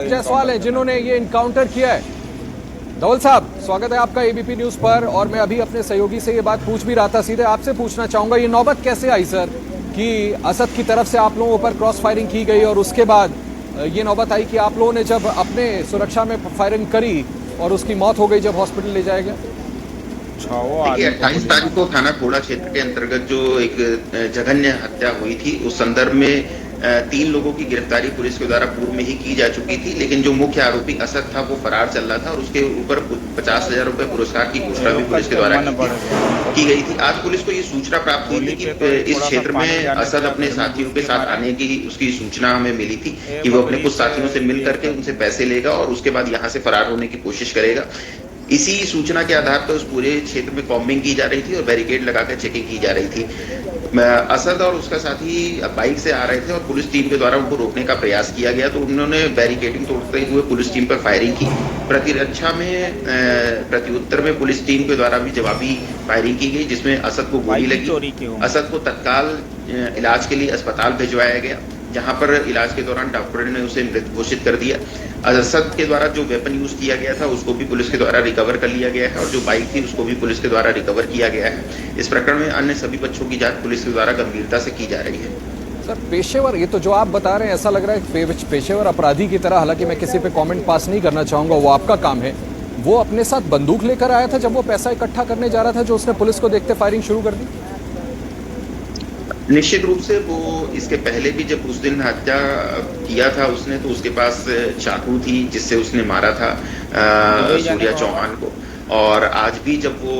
जायसवाल है जिन्होंने ये इनकाउंटर किया है। धवल साहब, स्वागत है आपका एबीपी न्यूज पर। और मैं अभी अपने सहयोगी से ये बात पूछ भी रहा था, सीधे आपसे पूछना चाहूंगा ये नौबत कैसे आई सर कि असद की तरफ से आप लोगों पर क्रॉस फायरिंग की गई और उसके बाद ये नौबत आई कि आप लोगों ने जब अपने सुरक्षा में फायरिंग करी और उसकी मौत हो गई जब हॉस्पिटल ले जाया गया। देखिए 28 तारीख को थाना खोड़ा क्षेत्र के अंतर्गत जो एक जघन्य हत्या हुई थी उस संदर्भ में 3 लोगों की गिरफ्तारी पुलिस के द्वारा पूर्व में ही की जा चुकी थी, लेकिन जो मुख्य आरोपी असद था वो फरार चल रहा था और उसके ऊपर 50,000 रुपए पुरस्कार की घोषणा भी पुलिस के द्वारा की गई थी। आज पुलिस को ये सूचना प्राप्त हुई थी कि इस क्षेत्र में असद अपने साथियों के साथ आने की उसकी सूचना हमें मिली थी कि वो अपने कुछ साथियों से मिल करके उनसे पैसे लेगा और उसके बाद यहाँ से फरार होने की कोशिश करेगा। इसी सूचना के आधार पर उस पूरे क्षेत्र में कॉम्बिंग की जा रही थी और बैरिकेड लगाकर चेकिंग की जा रही थी। असद और उसका साथी बाइक से आ रहे थे और पुलिस टीम के द्वारा उनको रोकने का प्रयास किया गया तो उन्होंने बैरिकेडिंग तोड़ते हुए पुलिस टीम पर फायरिंग की। प्रतिरक्षा में प्रत्युत्तर में पुलिस टीम के द्वारा भी जवाबी फायरिंग की गई जिसमें असद को गोली लगी। असद को तत्काल इलाज के लिए अस्पताल भिजवाया गया जहां पर इलाज के दौरान डॉक्टर ने उसे मृत घोषित कर दिया। असद के द्वारा जो वेपन यूज किया गया था उसको भी पुलिस के द्वारा रिकवर कर लिया गया है और जो बाइक थी उसको भी पुलिस के द्वारा रिकवर किया गया है। इस प्रकरण में अन्य सभी बच्चों की जांच पुलिस के द्वारा गंभीरता से की जा रही है। सर पेशेवर, ये तो जो आप बता रहे हैं ऐसा लग रहा है पेशेवर अपराधी की तरह, हालांकि मैं किसी पे कमेंट पास नहीं करना चाहूंगा, वो आपका काम है। वो अपने साथ बंदूक लेकर आया था जब वो पैसा इकट्ठा करने जा रहा था जो उसने पुलिस को देखते फायरिंग शुरू कर दी। निश्चित रूप से वो इसके पहले भी जब उस दिन हत्या किया था उसने तो उसके पास चाकू थी जिससे उसने मारा था सूर्या चौहान को, और आज भी जब वो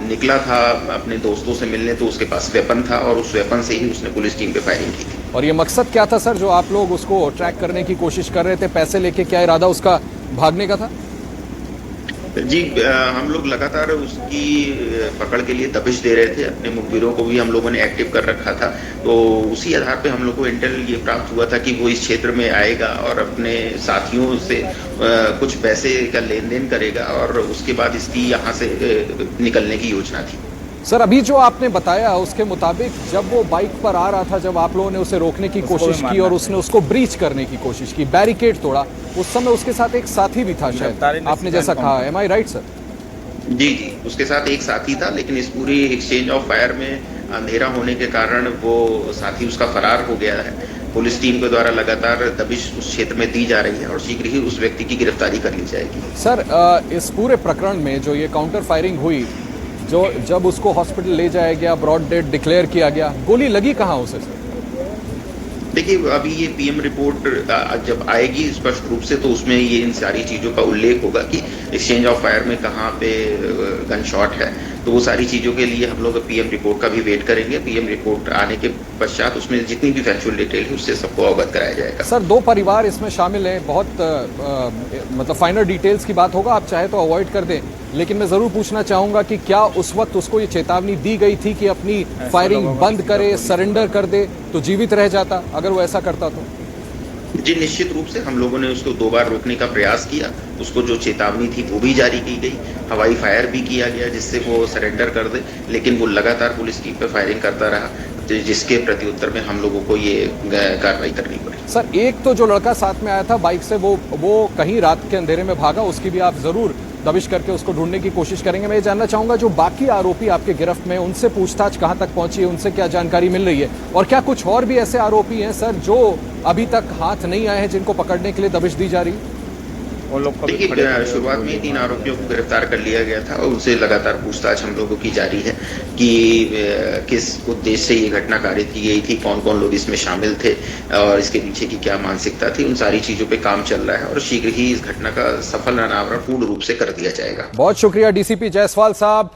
निकला था अपने दोस्तों से मिलने तो उसके पास वेपन था और उस वेपन से ही उसने पुलिस टीम पे फायरिंग की थी। और ये मकसद क्या था सर जो आप लोग उसको ट्रैक करने की कोशिश कर रहे थे पैसे लेके, क्या इरादा उसका भागने का था? जी हम लोग लगातार उसकी पकड़ के लिए दबिश दे रहे थे, अपने मुखबिरों को भी हम लोगों ने एक्टिव कर रखा था। तो उसी आधार पे हम लोग को इंटेल ये प्राप्त हुआ था कि वो इस क्षेत्र में आएगा और अपने साथियों से कुछ पैसे का लेन देन करेगा और उसके बाद इसकी यहाँ से निकलने की योजना थी। सर अभी जो आपने बताया उसके मुताबिक जब वो बाइक पर आ रहा था, जब आप लोगों ने उसे रोकने की कोशिश की और उसने उसको ब्रीच करने की कोशिश की, बैरिकेड तोड़ा, उस समय उसके साथ एक साथी भी था शायद, आपने जैसा कहा, एम आई राइट सर? जी जी, उसके साथ एक साथी था, लेकिन इस पूरी एक्सचेंज ऑफ फायर में अंधेरा होने के कारण वो साथी उसका फरार हो गया है। पुलिस टीम के द्वारा लगातार दबिश उस क्षेत्र में दी जा रही है और शीघ्र ही उस व्यक्ति की गिरफ्तारी कर ली जाएगी। सर इस पूरे प्रकरण में जो ये काउंटर फायरिंग हुई, जो जब उसको हॉस्पिटल ले जाया गया, ब्रॉड डेड डिक्लेयर किया गया, गोली लगी कहाँ उसे सर? देखिए अभी ये पीएम रिपोर्ट जब आएगी स्पष्ट रूप से तो उसमें ये इन सारी चीजों का उल्लेख होगा कि एक्सचेंज ऑफ फायर में कहाँ पे गन शॉट है। तो वो सारी चीजों के लिए हम लोग पीएम रिपोर्ट का भी वेट करेंगे। पीएम रिपोर्ट आने के पश्चात उसमें जितनी भी फैक्चुअल डिटेल है उससे सबको अवगत कराया जाएगा। सर 2 परिवार इसमें शामिल हैं, बहुत मतलब फाइनल डिटेल्स की बात होगा, आप चाहे तो अवॉइड कर दें, लेकिन मैं जरूर पूछना चाहूंगा कि क्या उस वक्त उसको ये चेतावनी दी गई थी कि अपनी फायरिंग बंद करे, सरेंडर कर दे, तो जीवित रह जाता अगर वो ऐसा करता तो? जी निश्चित रूप से हम लोगों ने उसको 2 बार रोकने का प्रयास किया, उसको जो चेतावनी थी वो भी जारी की गई, हवाई फायर भी किया गया जिससे वो सरेंडर कर दे, लेकिन वो लगातार पुलिस टीम पे फायरिंग करता रहा जिसके प्रत्युत्तर में हम लोगों को ये कार्रवाई करनी पड़ी। सर एक तो जो लड़का साथ में आया था बाइक से, वो कहीं रात के अंधेरे में भागा, उसकी भी आप जरूर दबिश करके उसको ढूंढने की कोशिश करेंगे। मैं ये जानना चाहूंगा जो बाकी आरोपी आपके गिरफ्त में, उनसे पूछताछ कहां तक पहुंची है, उनसे क्या जानकारी मिल रही है, और क्या कुछ और भी ऐसे आरोपी हैं सर जो अभी तक हाथ नहीं आए हैं जिनको पकड़ने के लिए दबिश दी जा रही है? देखिए शुरुआत में 3 आरोपियों को गिरफ्तार कर लिया गया था और उनसे लगातार पूछताछ हम लोगों की जारी है कि किस उद्देश्य से ये घटना कारित की गई थी, कौन कौन लोग इसमें शामिल थे और इसके पीछे की क्या मानसिकता थी, उन सारी चीजों पे काम चल रहा है और शीघ्र ही इस घटना का सफल अनावरण पूर्ण रूप से कर दिया जाएगा। बहुत शुक्रिया डीसीपी जायसवाल साहब।